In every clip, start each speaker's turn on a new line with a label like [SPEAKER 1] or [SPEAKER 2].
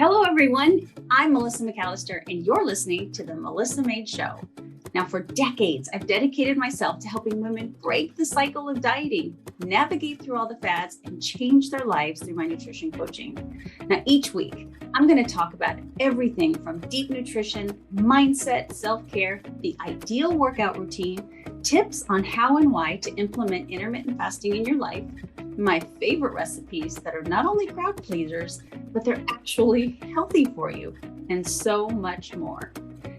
[SPEAKER 1] Hello, everyone. I'm Melissa McAllister, and you're listening to The Melissa Made Show. Now, for decades, I've dedicated myself to helping women break the cycle of dieting, navigate through all the fads, and change their lives through my nutrition coaching. Now, each week, I'm going to talk about everything from deep nutrition, mindset, self-care, the ideal workout routine, tips on how and why to implement intermittent fasting in your life, my favorite recipes that are not only crowd pleasers, but they're actually healthy for you, and so much more.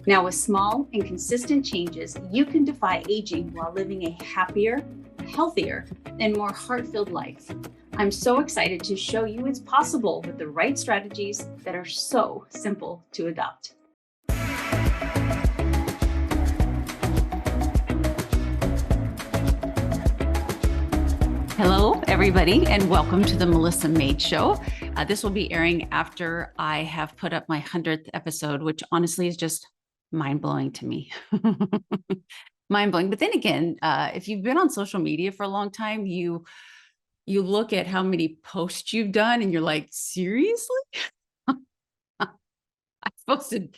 [SPEAKER 1] Now, with small and consistent changes, you can defy aging while living a happier, healthier, and more heart-filled life. I'm so excited to show you it's possible with the right strategies that are so simple to adopt. Hello, everybody, and welcome to the Melissa Made Show. This will be airing after I have put up my 100th episode, which honestly is just mind-blowing to me. Mind-blowing. But then again, if you've been on social media for a long time, you look at how many posts you've done and you're like, seriously? I've posted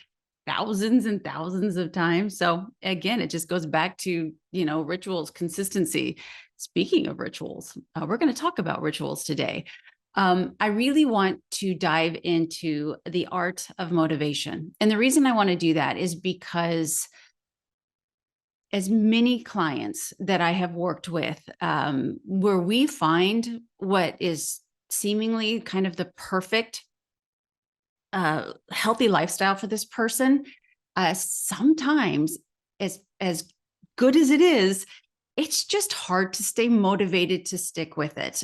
[SPEAKER 1] thousands and thousands of times. So again, it just goes back to, rituals, consistency. Speaking of rituals, we're going to talk about rituals today. I really want to dive into the art of motivation. And the reason I want to do that is because as many clients that I have worked with, where we find what is seemingly kind of the perfect healthy lifestyle for this person, sometimes as good as it is, it's just hard to stay motivated to stick with it.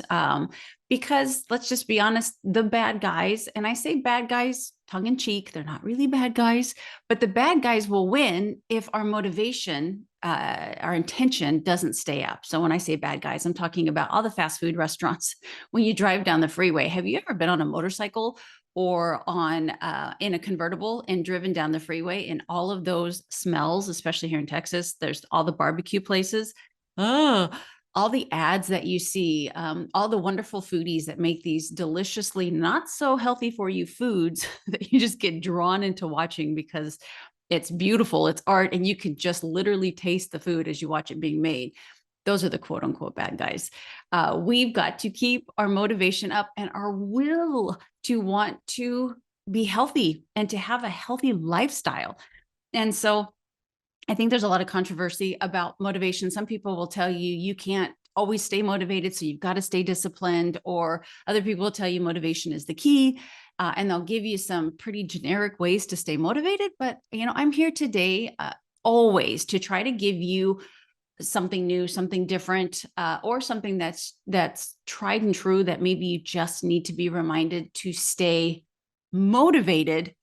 [SPEAKER 1] Because let's just be honest, the bad guys, and I say bad guys tongue in cheek, they're not really bad guys, but the bad guys will win if our motivation, our intention doesn't stay up. So when I say bad guys, I'm talking about all the fast food restaurants. When you drive down the freeway, have you ever been on a motorcycle or on in a convertible and driven down the freeway, and all of those smells, especially here in Texas, there's all the barbecue places. Oh, all the ads that you see, all the wonderful foodies that make these deliciously not so healthy for you foods that you just get drawn into watching because it's beautiful, it's art, and you can just literally taste the food as you watch it being made. Those are the quote unquote bad guys. We've got to keep our motivation up and our will to want to be healthy and to have a healthy lifestyle. And so I think there's a lot of controversy about motivation. Some people will tell you, you can't always stay motivated, so you've got to stay disciplined, or other people will tell you motivation is the key. And they'll give you some pretty generic ways to stay motivated. But, I'm here today always to try to give you something new, something different, or something that's tried and true that maybe you just need to be reminded to stay motivated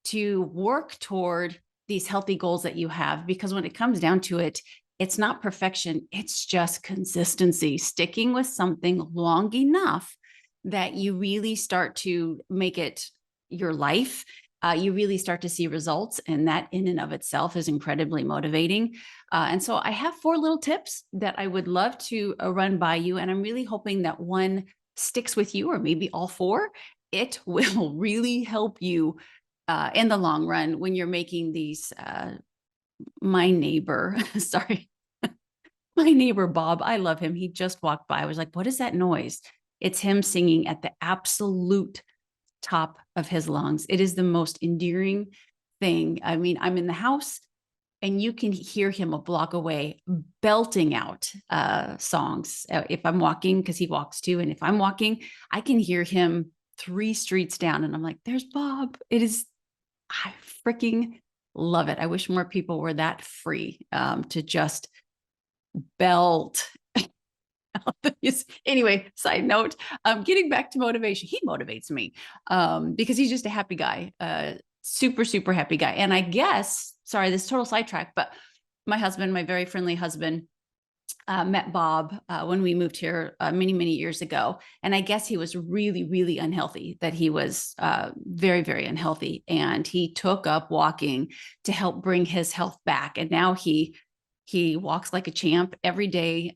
[SPEAKER 1] to work toward these healthy goals that you have. Because when it comes down to it, it's not perfection. It's just consistency, sticking with something long enough that you really start to make it your life. You really start to see results, and that in and of itself is incredibly motivating. And so I have 4 little tips that I would love to run by you. And I'm really hoping that one sticks with you, or maybe all 4. It will really help you in the long run when you're making these. My neighbor, sorry, my neighbor, Bob, I love him. He just walked by. I was like, what is that noise? It's him singing at the absolute top of his lungs. It is the most endearing thing. I mean, I'm in the house and you can hear him a block away belting out songs. If I'm walking, because he walks too. And if I'm walking, I can hear him 3 streets down. And I'm like, there's Bob. I freaking love it. I wish more people were that free to just belt. Anyway, side note, getting back to motivation. He motivates me because he's just a happy guy, super, super happy guy. And I guess, sorry, this is total sidetrack, but my husband, my very friendly husband, met Bob when we moved here many, many years ago. And I guess he was really, really unhealthy, that he was very, very unhealthy. And he took up walking to help bring his health back. And now he walks like a champ every day,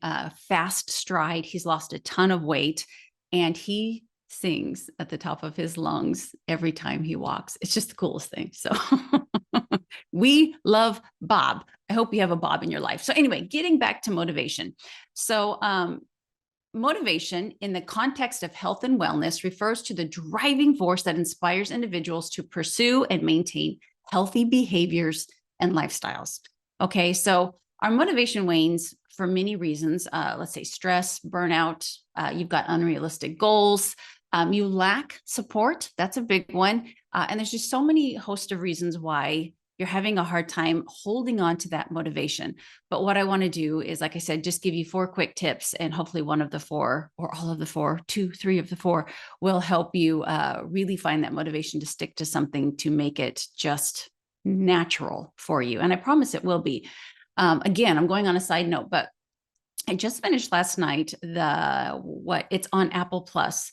[SPEAKER 1] fast stride. He's lost a ton of weight, and he sings at the top of his lungs every time he walks. It's just the coolest thing. So we love Bob. I hope you have a Bob in your life. So anyway, getting back to motivation. So motivation in the context of health and wellness refers to the driving force that inspires individuals to pursue and maintain healthy behaviors and lifestyles. Okay, so our motivation wanes for many reasons. Let's say stress, burnout, you've got unrealistic goals, you lack support. That's a big one. And there's just so many host of reasons why you're having a hard time holding on to that motivation. But what I want to do is, like I said, just give you 4 quick tips, and hopefully one of the 4 or all of the 4, 2, 3 of the 4 will help you really find that motivation to stick to something, to make it just natural for you. And I promise it will be. Again, I'm going on a side note, but I just finished last night it's on Apple Plus.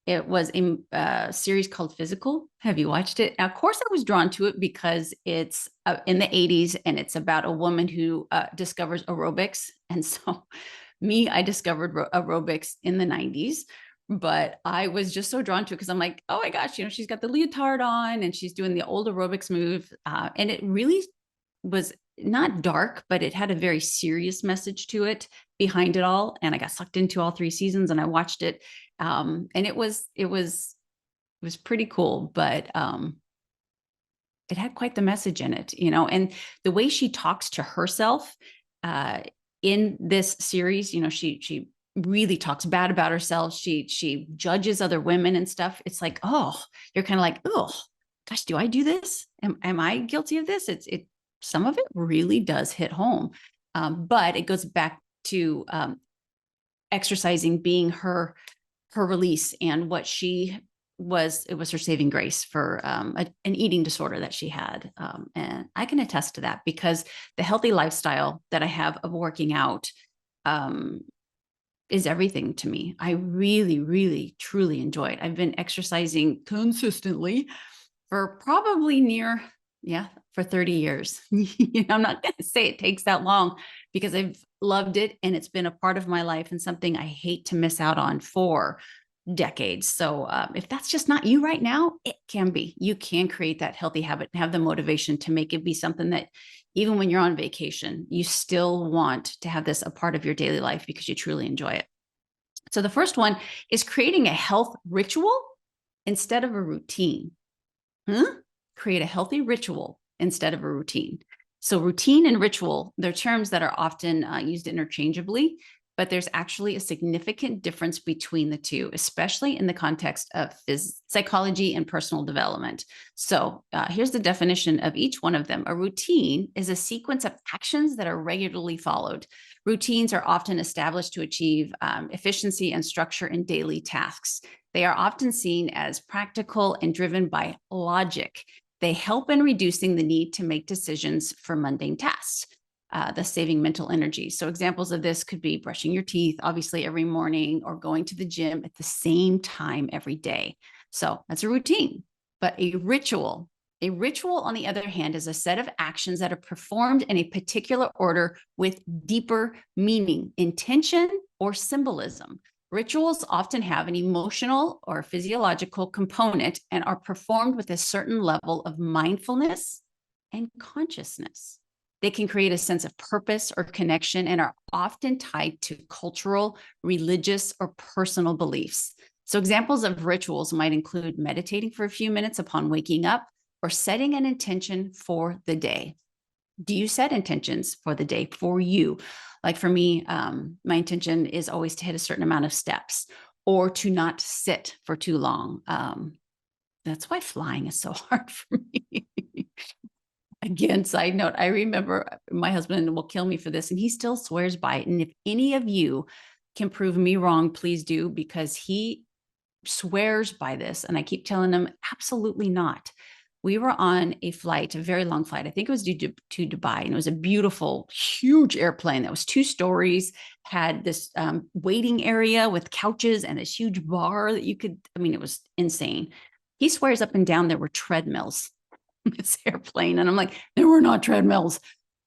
[SPEAKER 1] It was a series called Physical. Have you watched it? Now, of course, I was drawn to it because it's in the 80s, and it's about a woman who discovers aerobics. And so I discovered aerobics in the 90s, but I was just so drawn to it because I'm like, oh my gosh, she's got the leotard on and she's doing the old aerobics move. And it really was not dark, but it had a very serious message to it behind it all. And I got sucked into all 3 seasons, and I watched it. And it was pretty cool, but it had quite the message in it, and the way she talks to herself in this series, she really talks bad about herself. She judges other women and stuff. It's like, oh, you're kind of like, oh gosh, do I do this? Am I guilty of this? Some of it really does hit home. But it goes back to exercising being her release, and what it was her saving grace for an eating disorder that she had. And I can attest to that, because the healthy lifestyle that I have of working out is everything to me. I really, really, truly enjoy it. I've been exercising consistently for probably for 30 years. I'm not going to say it takes that long, because I've loved it and it's been a part of my life and something I hate to miss out on for decades. So if that's just not you right now, it can be. You can create that healthy habit and have the motivation to make it be something that even when you're on vacation, you still want to have this a part of your daily life because you truly enjoy it. So the first one is creating a health ritual instead of a routine. Create a healthy ritual instead of a routine. So routine and ritual, they're terms that are often used interchangeably, but there's actually a significant difference between the two, especially in the context of psychology and personal development. So here's the definition of each one of them. A routine is a sequence of actions that are regularly followed. Routines are often established to achieve efficiency and structure in daily tasks. They are often seen as practical and driven by logic. They help in reducing the need to make decisions for mundane tasks, thus saving mental energy. So examples of this could be brushing your teeth, obviously, every morning, or going to the gym at the same time every day. So that's a routine. But a ritual, on the other hand, is a set of actions that are performed in a particular order with deeper meaning, intention, or symbolism. Rituals often have an emotional or physiological component and are performed with a certain level of mindfulness and consciousness. They can create a sense of purpose or connection and are often tied to cultural, religious, or personal beliefs. So examples of rituals might include meditating for a few minutes upon waking up, or setting an intention for the day. Do you set intentions for the day for you? Like for me, my intention is always to hit a certain amount of steps, or to not sit for too long. That's why flying is so hard for me. Again, side note, I remember my husband will kill me for this, and he still swears by it. And if any of you can prove me wrong, please do, because he swears by this. And I keep telling him, absolutely not. We were on a flight, a very long flight. I think it was due to Dubai. And it was a beautiful, huge airplane that was 2 stories, had this waiting area with couches and this huge bar that it was insane. He swears up and down there were treadmills in this airplane. And I'm like, there were not treadmills.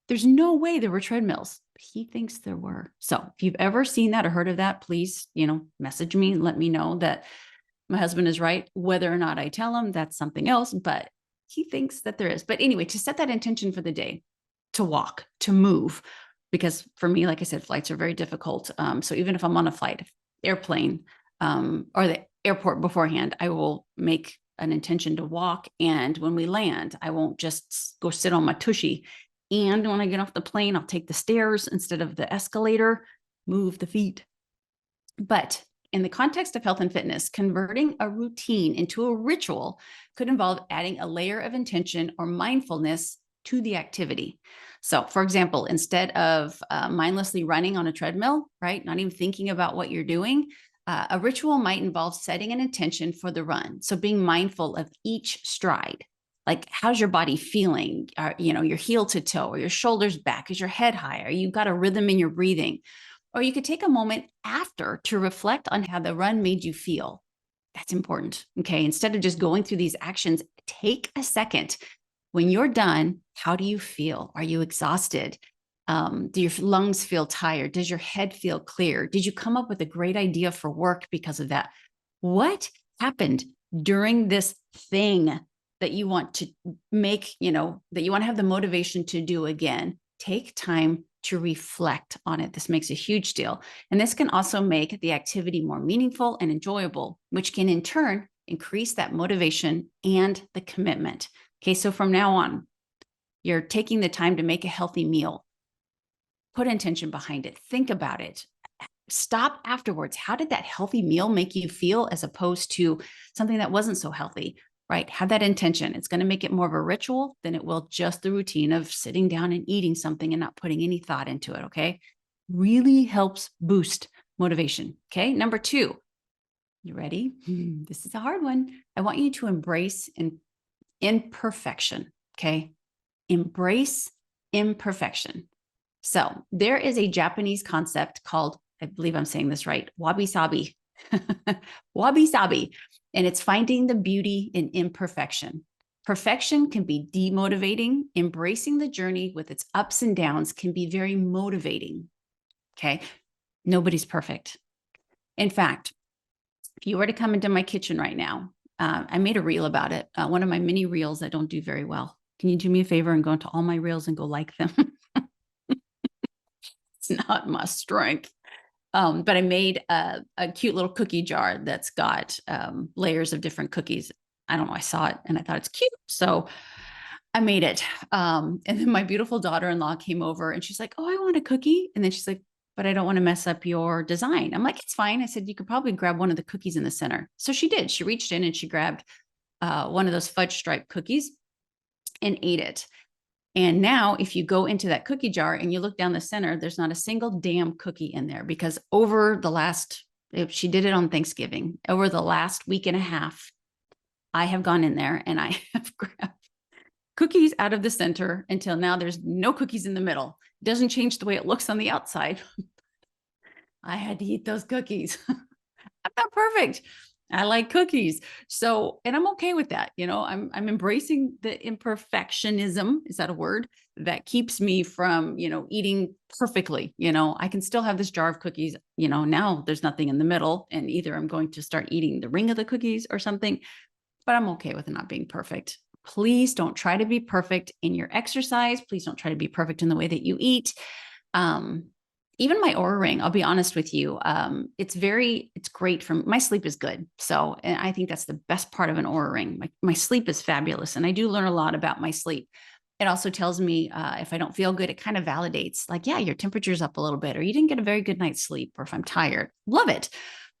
[SPEAKER 1] There's no way there were treadmills. He thinks there were. So if you've ever seen that or heard of that, please, message me and let me know that My husband is right. Whether or not I tell him, that's something else, but he thinks that there is. But anyway, to set that intention for the day, to walk, to move, because for me, like I said, flights are very difficult. So even if I'm on a flight, airplane, or the airport beforehand, I will make an intention to walk. And when we land, I won't just go sit on my tushy. And when I get off the plane, I'll take the stairs instead of the escalator, move the feet. But in the context of health and fitness, converting a routine into a ritual could involve adding a layer of intention or mindfulness to the activity. So, for example, instead of mindlessly running on a treadmill, right, not even thinking about what you're doing, a ritual might involve setting an intention for the run. So, being mindful of each stride. Like, how's your body feeling? Your heel to toe, or your shoulders back? Is your head higher? You got a rhythm in your breathing? Or you could take a moment after to reflect on how the run made you feel. That's important. Okay. Instead of just going through these actions, take a second. When you're done, how do you feel? Are you exhausted? Do your lungs feel tired? Does your head feel clear? Did you come up with a great idea for work because of that? What happened during this thing that you want to make, that you want to have the motivation to do again? Take time to reflect on it. This makes a huge deal. And this can also make the activity more meaningful and enjoyable, which can in turn increase that motivation and the commitment. Okay, so from now on, you're taking the time to make a healthy meal. Put intention behind it. Think about it. Stop afterwards. How did that healthy meal make you feel as opposed to something that wasn't so healthy? Right? Have that intention. It's going to make it more of a ritual than it will just the routine of sitting down and eating something and not putting any thought into it. Okay. Really helps boost motivation. Okay. Number 2, you ready? This is a hard one. I want you to embrace imperfection. Okay. Embrace imperfection. So there is a Japanese concept called, I believe I'm saying this right, wabi sabi. Wabi sabi. And it's finding the beauty in imperfection. Perfection can be demotivating. Embracing the journey with its ups and downs can be very motivating. Okay. Nobody's perfect. In fact, if you were to come into my kitchen right now, I made a reel about it. One of my mini reels that don't do very well. Can you do me a favor and go into all my reels and go like them? It's not my strength. But I made a cute little cookie jar that's got layers of different cookies. I don't know. I saw it and I thought it's cute. So I made it. And then my beautiful daughter-in-law came over and she's like, "Oh, I want a cookie." And then she's like, "But I don't want to mess up your design." I'm like, "It's fine." I said, "You could probably grab one of the cookies in the center." So she did. She reached in and she grabbed one of those fudge stripe cookies and ate it. And now if you go into that cookie jar and you look down the center, there's not a single damn cookie in there, because she did it on Thanksgiving, over the last week and a half, I have gone in there and I have grabbed cookies out of the center until now there's no cookies in the middle. It doesn't change the way it looks on the outside. I had to eat those cookies. I'm not perfect. I like cookies. So, and I'm okay with that. I'm embracing the imperfectionism. Is that a word? That keeps me from, eating perfectly. I can still have this jar of cookies. Now there's nothing in the middle, and either I'm going to start eating the ring of the cookies or something, but I'm okay with it not being perfect. Please don't try to be perfect in your exercise. Please don't try to be perfect in the way that you eat. Even my Oura ring, I'll be honest with you. It's great my sleep is good. So, and I think that's the best part of an Oura ring. My sleep is fabulous. And I do learn a lot about my sleep. It also tells me if I don't feel good, it kind of validates, like, yeah, your temperature's up a little bit, or you didn't get a very good night's sleep, or if I'm tired, love it.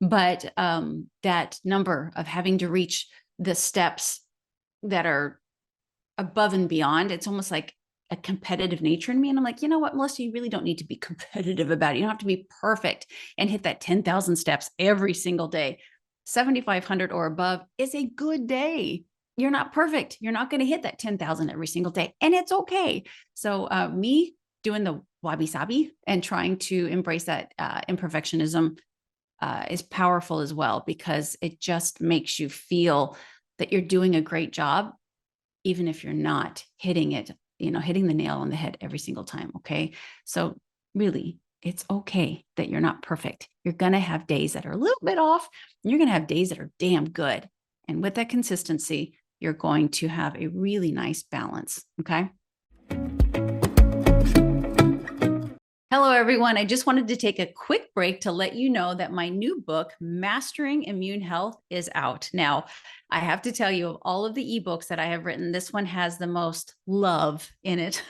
[SPEAKER 1] But that number of having to reach the steps that are above and beyond, it's almost like a competitive nature in me. And I'm like, you know what, Melissa, you really don't need to be competitive about it. You don't have to be perfect and hit that 10,000 steps every single day. 7,500 or above is a good day. You're not perfect. You're not going to hit that 10,000 every single day. And it's okay. So me doing the wabi sabi and trying to embrace that imperfectionism is powerful as well, because it just makes you feel that you're doing a great job, even if you're not hitting the nail on the head every single time. Okay. So really It's okay that you're not perfect. You're going to have days that are a little bit off. And you're going to have days that are damn good. And with that consistency, you're going to have a really nice balance. Okay. Hello, everyone. I just wanted to take a quick break to let you know that my new book, Mastering Immune Health, is out. Now, I have to tell you, of all of the ebooks that I have written, this one has the most love in it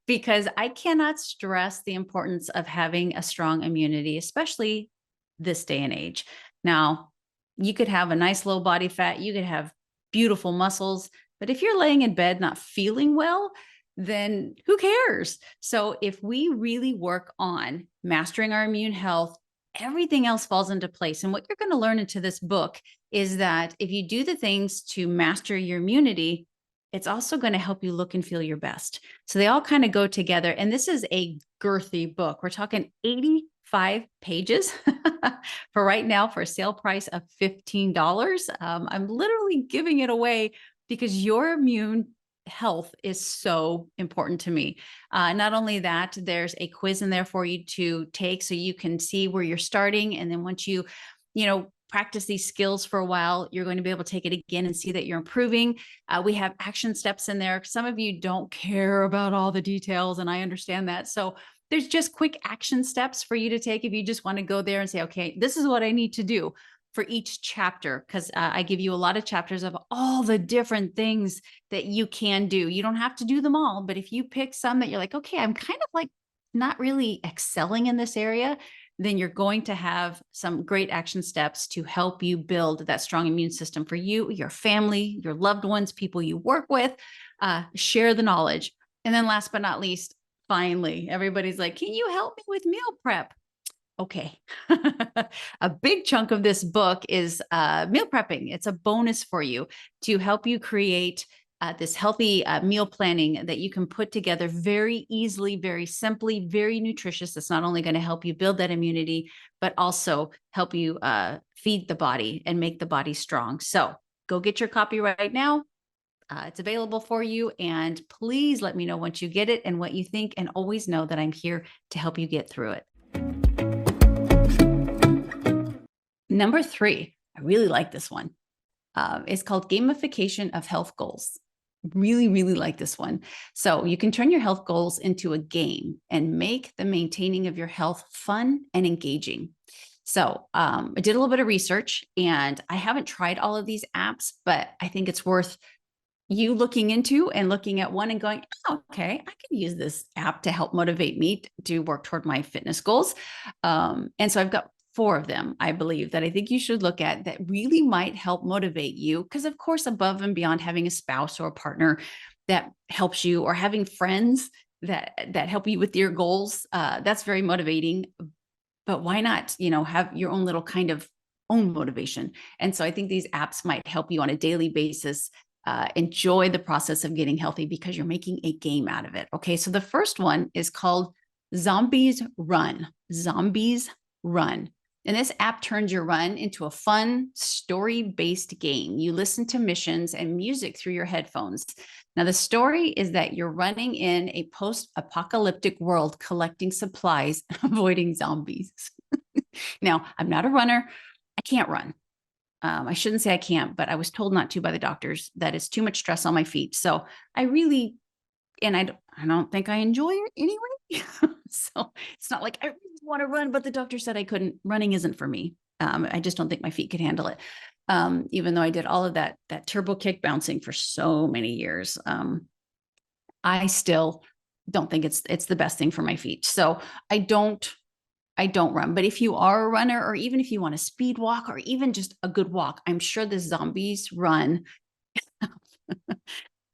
[SPEAKER 1] because I cannot stress the importance of having a strong immunity, especially this day and age. Now, you could have a nice low body fat, you could have beautiful muscles, but if you're laying in bed not feeling well, then who cares? So if we really work on mastering our immune health, everything else falls into place. And what you're going to learn into this book is that if you do the things to master your immunity, it's also going to help you look and feel your best. So they all kind of go together. And this is a girthy book. We're talking 85 pages for right now for a sale price of $15. I'm literally giving it away because your immune health is so important to me. Not only that, there's a quiz in there for you to take so you can see where you're starting. And then once you practice these skills for a while, you're going to be able to take it again and see that you're improving. We have action steps in there. Some of you don't care about all the details, and I understand that. So there's just quick action steps for you to take if you just want to go there and say, okay, this is what I need to do for each chapter, because I give you a lot of chapters of all the different things that you can do. You don't have to do them all, but if you pick some that you're like, okay, I'm kind of like not really excelling in this area, then you're going to have some great action steps to help you build that strong immune system for you, your family, your loved ones, people you work with. Share the knowledge. And then last but not least, finally, everybody's like, can you help me with meal prep? Okay. A big chunk of this book is meal prepping. It's a bonus for you to help you create this healthy meal planning that you can put together very easily, very simply, very nutritious. That's not only going to help you build that immunity, but also help you feed the body and make the body strong. So go get your copy right now. It's available for you. And please let me know once you get it and what you think. And always know that I'm here to help you get through it. Number 3, I really like this one. It's called Gamification of Health Goals. Really, really like this one. So you can turn your health goals into a game and make the maintaining of your health fun and engaging. So I did a little bit of research, and I haven't tried all of these apps, but I think it's worth you looking into and looking at one and going, oh, okay, I can use this app to help motivate me to work toward my fitness goals. And so I've got 4 of them, I believe, that I think you should look at that really might help motivate you. Because of course, above and beyond having a spouse or a partner that helps you, or having friends that help you with your goals, that's very motivating. But why not, have your own little kind of own motivation? And so I think these apps might help you on a daily basis enjoy the process of getting healthy because you're making a game out of it. Okay, so the first one is called Zombies Run. Zombies Run. And this app turns your run into a fun, story-based game. You listen to missions and music through your headphones. Now, the story is that you're running in a post-apocalyptic world, collecting supplies, avoiding zombies. Now, I'm not a runner. I can't run. I shouldn't say I can't, but I was told not to by the doctors, that it's too much stress on my feet. So I really, and I don't think I enjoy it anyway. So it's not like I really want to run, but the doctor said I couldn't. Running isn't for me. I just don't think my feet could handle it. Even though I did all of that turbo kick bouncing for so many years, I still don't think it's the best thing for my feet. So I don't run. But if you are a runner, or even if you want a speed walk, or even just a good walk, I'm sure the Zombies Run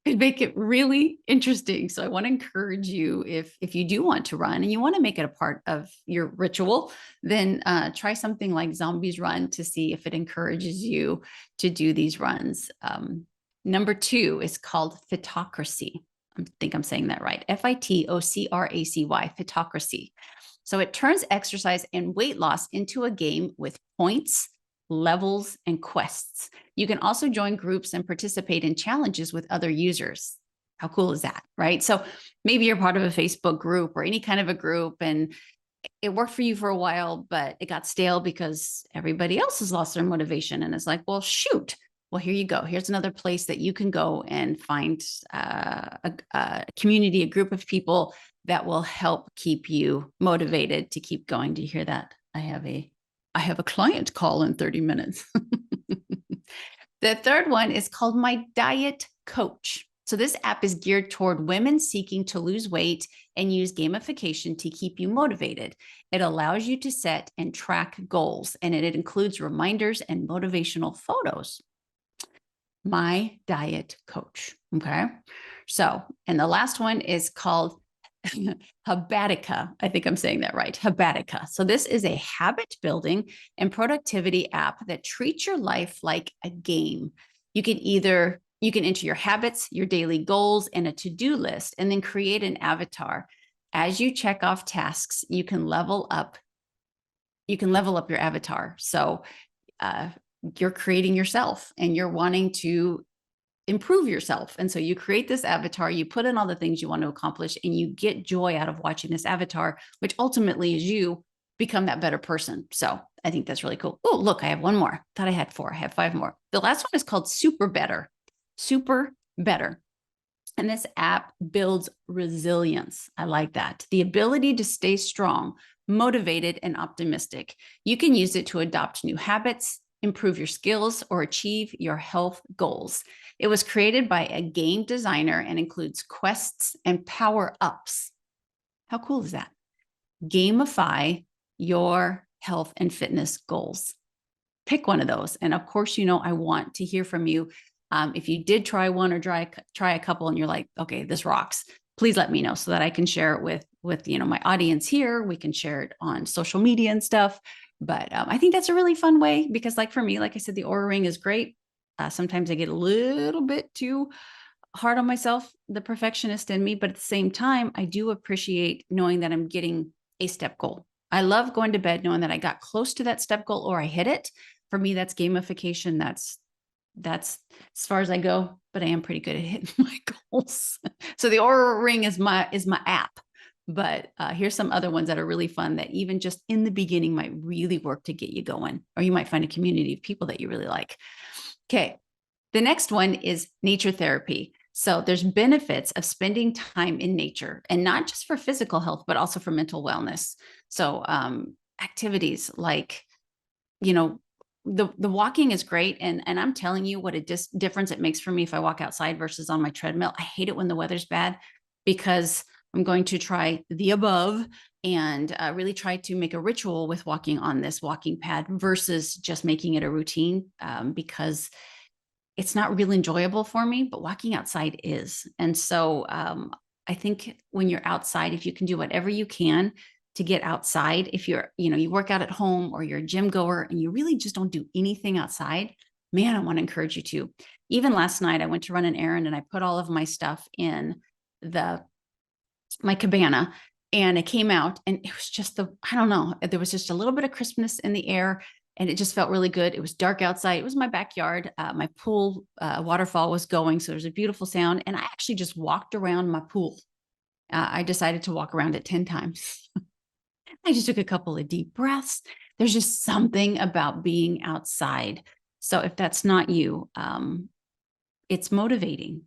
[SPEAKER 1] could make it really interesting. So I want to encourage you, if you do want to run and you want to make it a part of your ritual, then try something like Zombies Run to see if it encourages you to do these runs. Number 2 is called Fitocracy. I think I'm saying that right. Fitocracy, Fitocracy. So it turns exercise and weight loss into a game with points, levels, and quests. You can also join groups and participate in challenges with other users. How cool is that, right? So maybe you're part of a Facebook group or any kind of a group, and it worked for you for a while, but it got stale because everybody else has lost their motivation. And it's like, well, shoot. Well, here you go. Here's another place that you can go and find a community, a group of people that will help keep you motivated to keep going. Do you hear that? I have a client call in 30 minutes. The third one is called My Diet Coach. So this app is geared toward women seeking to lose weight and use gamification to keep you motivated. It allows you to set and track goals, and it includes reminders and motivational photos. My Diet Coach. Okay. So, and the last one is called Habatica. I think I'm saying that right. Habatica. So this is a habit building and productivity app that treats your life like a game. You can enter your habits, your daily goals, and a to-do list, and then create an avatar. As you check off tasks, you can level up. You can level up your avatar. So you're creating yourself and you're wanting to improve yourself. And so you create this avatar, you put in all the things you want to accomplish, and you get joy out of watching this avatar, which ultimately is you become that better person. So I think that's really cool. Oh, look, I have one more. Thought I had 4. I have 5 more. The last one is called Super Better. Super Better. And this app builds resilience. I like that. The ability to stay strong, motivated, and optimistic. You can use it to adopt new habits, improve your skills, or achieve your health goals. It was created by a game designer and includes quests and power-ups. How cool is that? Gamify your health and fitness goals. Pick one of those. And of course, I want to hear from you. If you did try one or try a couple and you're like, okay, this rocks, please let me know so that I can share it with my audience here. We can share it on social media and stuff. But I think that's a really fun way because like for me, like I said, the Oura ring is great. Sometimes I get a little bit too hard on myself, the perfectionist in me, but at the same time, I do appreciate knowing that I'm getting a step goal. I love going to bed knowing that I got close to that step goal or I hit it. For me, that's gamification. That's as far as I go, but I am pretty good at hitting my goals. So the Oura ring is my app. But here's some other ones that are really fun that even just in the beginning might really work to get you going, or you might find a community of people that you really like. Okay. The next one is nature therapy. So there's benefits of spending time in nature, and not just for physical health, but also for mental wellness. So activities like, the walking is great. And I'm telling you what a difference it makes for me if I walk outside versus on my treadmill. I hate it when the weather's bad because I'm going to try the above and really try to make a ritual with walking on this walking pad versus just making it a routine because it's not really enjoyable for me, but walking outside is. And so I think when you're outside, if you can do whatever you can to get outside, if you work out at home or you're a gym goer and you really just don't do anything outside, man, I want to encourage you to. Even last night, I went to run an errand and I put all of my stuff in my cabana and I came out and it was just I don't know, there was just a little bit of crispness in the air and it just felt really good. It was dark outside. It was my backyard. My pool waterfall was going. So there's a beautiful sound. And I actually just walked around my pool. I decided to walk around it 10 times. I just took a couple of deep breaths. There's just something about being outside. So if that's not you, it's motivating.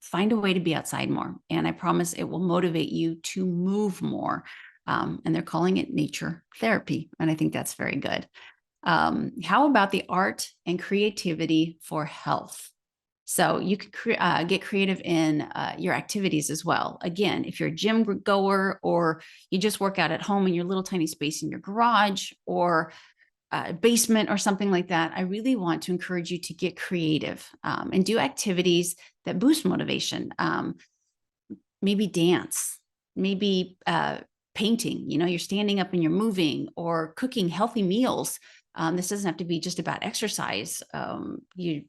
[SPEAKER 1] Find a way to be outside more. And I promise it will motivate you to move more. And they're calling it nature therapy. And I think that's very good. How about the art and creativity for health? So you could get creative in your activities as well. Again, if you're a gym goer or you just work out at home in your little tiny space in your garage or basement or something like that, I really want to encourage you to get creative and do activities that boost motivation. Maybe dance, maybe painting, you're standing up and you're moving, or cooking healthy meals. This doesn't have to be just about exercise. You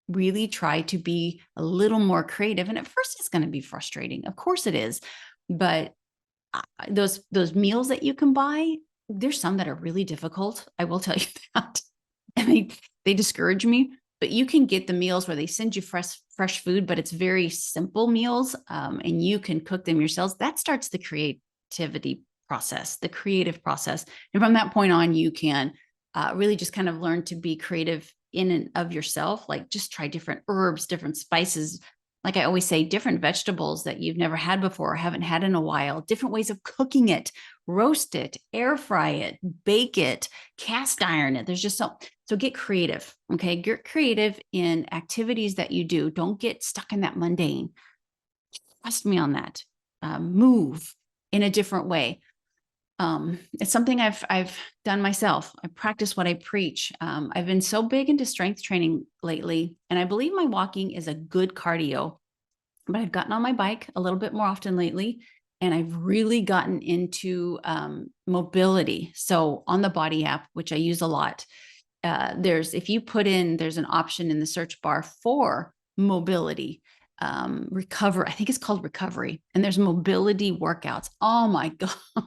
[SPEAKER 1] really try to be a little more creative. And at first it's going to be frustrating. Of course it is. But those meals that you can buy, there's some that are really difficult. I will tell you that. And they discourage me. But you can get the meals where they send you fresh food, but it's very simple meals and you can cook them yourselves. That starts to create creativity process, the creative process. And from that point on, you can really just kind of learn to be creative in and of yourself. Like just try different herbs, different spices. Like I always say, different vegetables that you've never had before or haven't had in a while, different ways of cooking it, roast it, air fry it, bake it, cast iron it. There's just so get creative. Okay. Get creative in activities that you do. Don't get stuck in that mundane. Trust me on that. Move in a different way. It's something I've done myself. I practice what I preach. I've been so big into strength training lately, and I believe my walking is a good cardio, but I've gotten on my bike a little bit more often lately, and I've really gotten into mobility. So on the Body app, which I use a lot, if you put in, there's an option in the search bar for mobility. Recover, I think it's called recovery, and there's mobility workouts. Oh my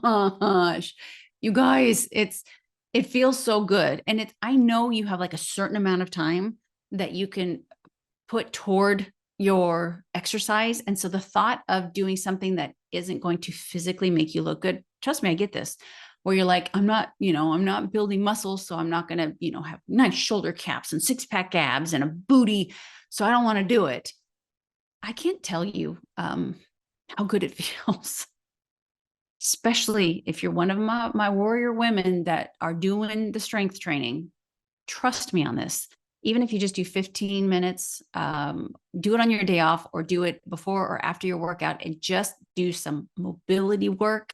[SPEAKER 1] gosh, you guys, it feels so good. And I know you have like a certain amount of time that you can put toward your exercise. And so the thought of doing something that isn't going to physically make you look good, trust me, I get this, where you're like, I'm not building muscles, so I'm not going to, have nice shoulder caps and six-pack abs and a booty, so I don't want to do it. I can't tell you how good it feels, especially if you're one of my warrior women that are doing the strength training. Trust me on this. Even if you just do 15 minutes, do it on your day off or do it before or after your workout and just do some mobility work.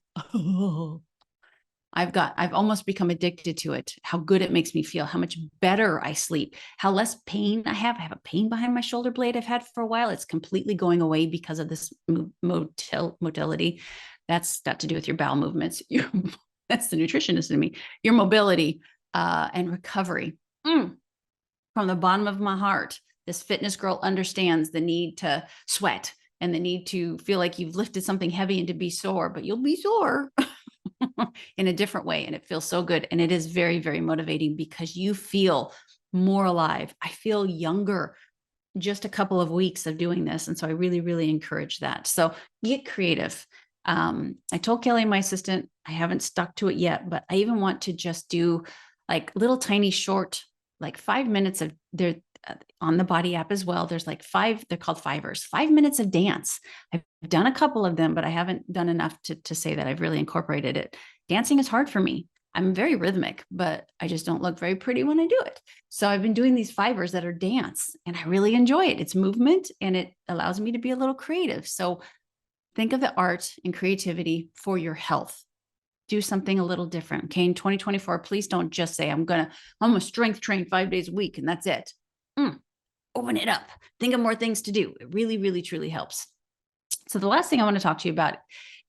[SPEAKER 1] I've almost become addicted to it, how good it makes me feel, how much better I sleep, how less pain I have. I have a pain behind my shoulder blade I've had for a while. It's completely going away because of this motility. That's got to do with your bowel movements. That's the nutritionist in me. Your mobility and recovery. From the bottom of my heart, this fitness girl understands the need to sweat and the need to feel like you've lifted something heavy and to be sore, but you'll be sore in a different way. And it feels so good. And it is very, very motivating because you feel more alive. I feel younger just a couple of weeks of doing this. And so I really, really encourage that. So get creative. I told Kelly, my assistant, I haven't stuck to it yet, but I even want to just do like little tiny short, like 5 minutes of there on the Body app as well. There's like they're called fivers, 5 minutes of dance. I've done a couple of them, but I haven't done enough to say that I've really incorporated it. Dancing is hard for me. I'm very rhythmic, but I just don't look very pretty when I do it. So I've been doing these fivers that are dance and I really enjoy it. It's movement and it allows me to be a little creative. So think of the art and creativity for your health. Do something a little different. Okay. In 2024, please don't just say, I'm going to strength train 5 days a week and that's it. Open it up. Think of more things to do. It really, really, truly helps. So the last thing I want to talk to you about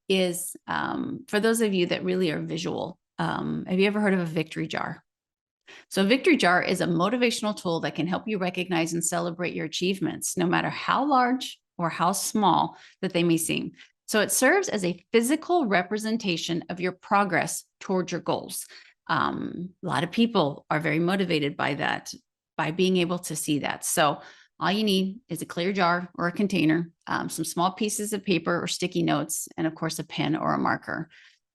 [SPEAKER 1] is for those of you that really are visual, have you ever heard of a victory jar? So a victory jar is a motivational tool that can help you recognize and celebrate your achievements, no matter how large or how small that they may seem. So it serves as a physical representation of your progress towards your goals. A lot of people are very motivated by that, by being able to see that. So all you need is a clear jar or a container, some small pieces of paper or sticky notes, and of course, a pen or a marker.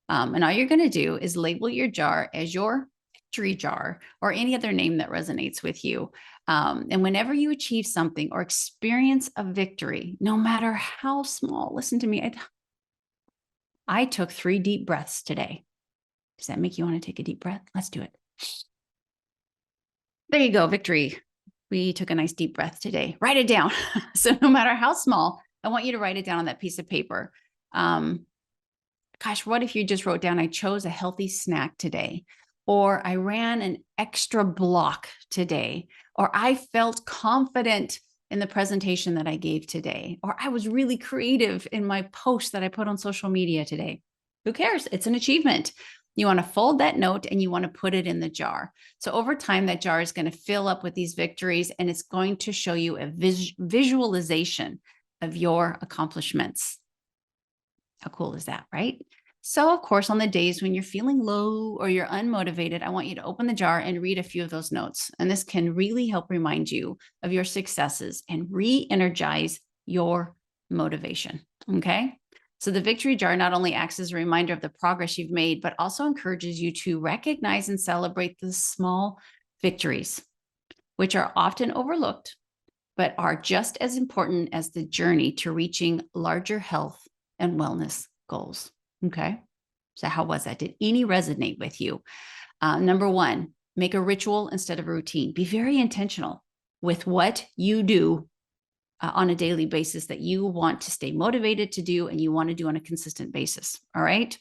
[SPEAKER 1] And all you're going to do is label your jar as your victory jar or any other name that resonates with you. And whenever you achieve something or experience a victory, no matter how small, listen to me. I took 3 deep breaths today. Does that make you want to take a deep breath? Let's do it. There you go, victory. We took a nice deep breath today. Write it down. So no matter how small, I want you to write it down on that piece of paper. Gosh, what if you just wrote down, I chose a healthy snack today, or I ran an extra block today, or I felt confident in the presentation that I gave today, or I was really creative in my post that I put on social media today. Who cares? It's an achievement. You want to fold that note and you want to put it in the jar. So over time, that jar is going to fill up with these victories and it's going to show you a visualization of your accomplishments. How cool is that, right? So of course, on the days when you're feeling low or you're unmotivated, I want you to open the jar and read a few of those notes. And this can really help remind you of your successes and re-energize your motivation. Okay. So the victory jar not only acts as a reminder of the progress you've made, but also encourages you to recognize and celebrate the small victories, which are often overlooked, but are just as important as the journey to reaching larger health and wellness goals. Okay. So how was that? Did any resonate with you? Number one, make a ritual instead of a routine. Be very intentional with what you do on a daily basis that you want to stay motivated to do and you want to do on a consistent basis. All right.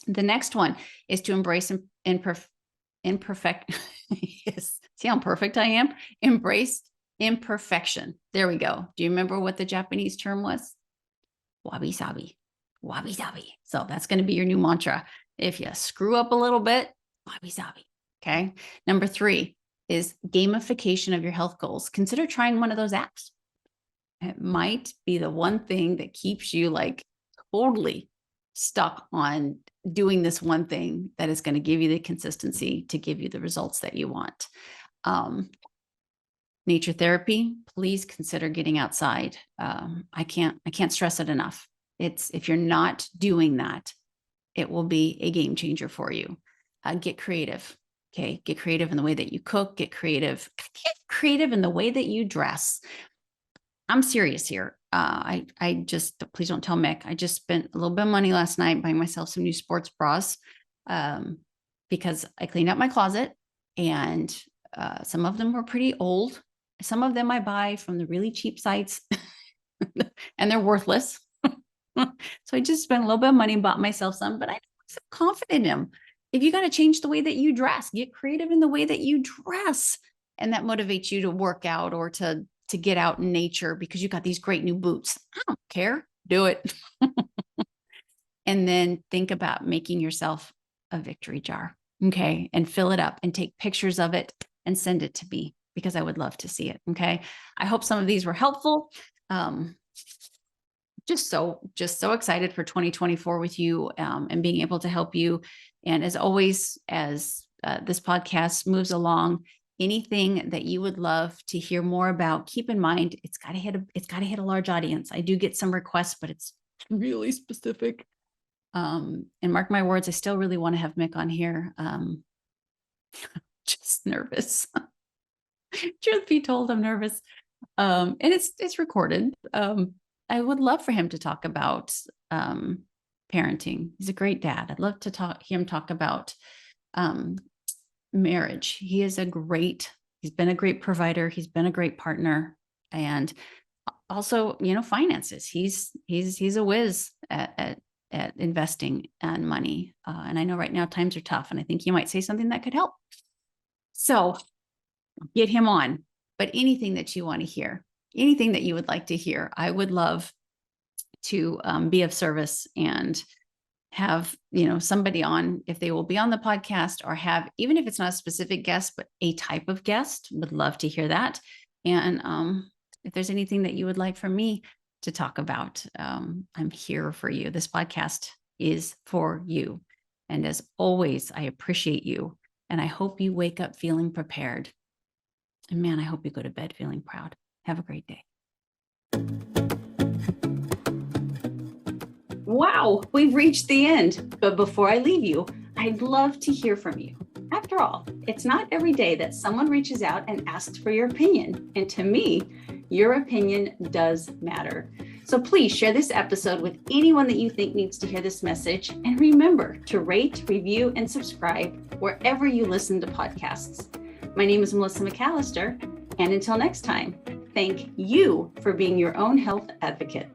[SPEAKER 1] The next one is to embrace imperfect. Yes. See how perfect I am? Embrace imperfection. There we go. Do you remember what the Japanese term was? Wabi sabi. Wabi sabi. So that's going to be your new mantra. If you screw up a little bit, wabi sabi. Okay. Number 3 is gamification of your health goals. Consider trying one of those apps. It might be the one thing that keeps you like totally stuck on doing this one thing that is going to give you the consistency to give you the results that you want. Nature therapy, please consider getting outside. I can't stress it enough. If you're not doing that, it will be a game changer for you. Get creative. Okay. Get creative in the way that you cook, get creative in the way that you dress. I'm serious here. I just, please don't tell Mick. I just spent a little bit of money last night buying myself some new sports bras because I cleaned out my closet and some of them were pretty old. Some of them I buy from the really cheap sites and they're worthless. So I just spent a little bit of money and bought myself some, but I'm so confident in them. If you got to change the way that you dress, get creative in the way that you dress. And that motivates you to work out or to get out in nature because you got these great new boots. I don't care. Do it. And then think about making yourself a victory jar. Okay. And fill it up and take pictures of it and send it to me because I would love to see it. Okay. I hope some of these were helpful. Just so excited for 2024 with you and being able to help you. And as always, as this podcast moves along, anything that you would love to hear more about, keep in mind, it's got to hit a large audience. I do get some requests, but it's really specific. And mark my words, I still really want to have Mick on here. Just nervous. Truth be told, I'm nervous. And it's recorded. I would love for him to talk about parenting. He's a great dad. I'd love to hear him talk about marriage. He's been a great provider. He's been a great partner. And also, finances. He's a whiz at investing and money. And I know right now times are tough, and I think he might say something that could help. So get him on. But anything that you want to hear, anything that you would like to hear, I would love to be of service and have, somebody on, if they will be on the podcast, or have, even if it's not a specific guest, but a type of guest, would love to hear that. And if there's anything that you would like from me to talk about, I'm here for you. This podcast is for you. And as always, I appreciate you. And I hope you wake up feeling prepared. And man, I hope you go to bed feeling proud. Have a great day. Wow, we've reached the end. But before I leave you, I'd love to hear from you. After all, it's not every day that someone reaches out and asks for your opinion. And to me, your opinion does matter. So please share this episode with anyone that you think needs to hear this message. And remember to rate, review, and subscribe wherever you listen to podcasts. My name is Melissa McAllister. And until next time, thank you for being your own health advocate.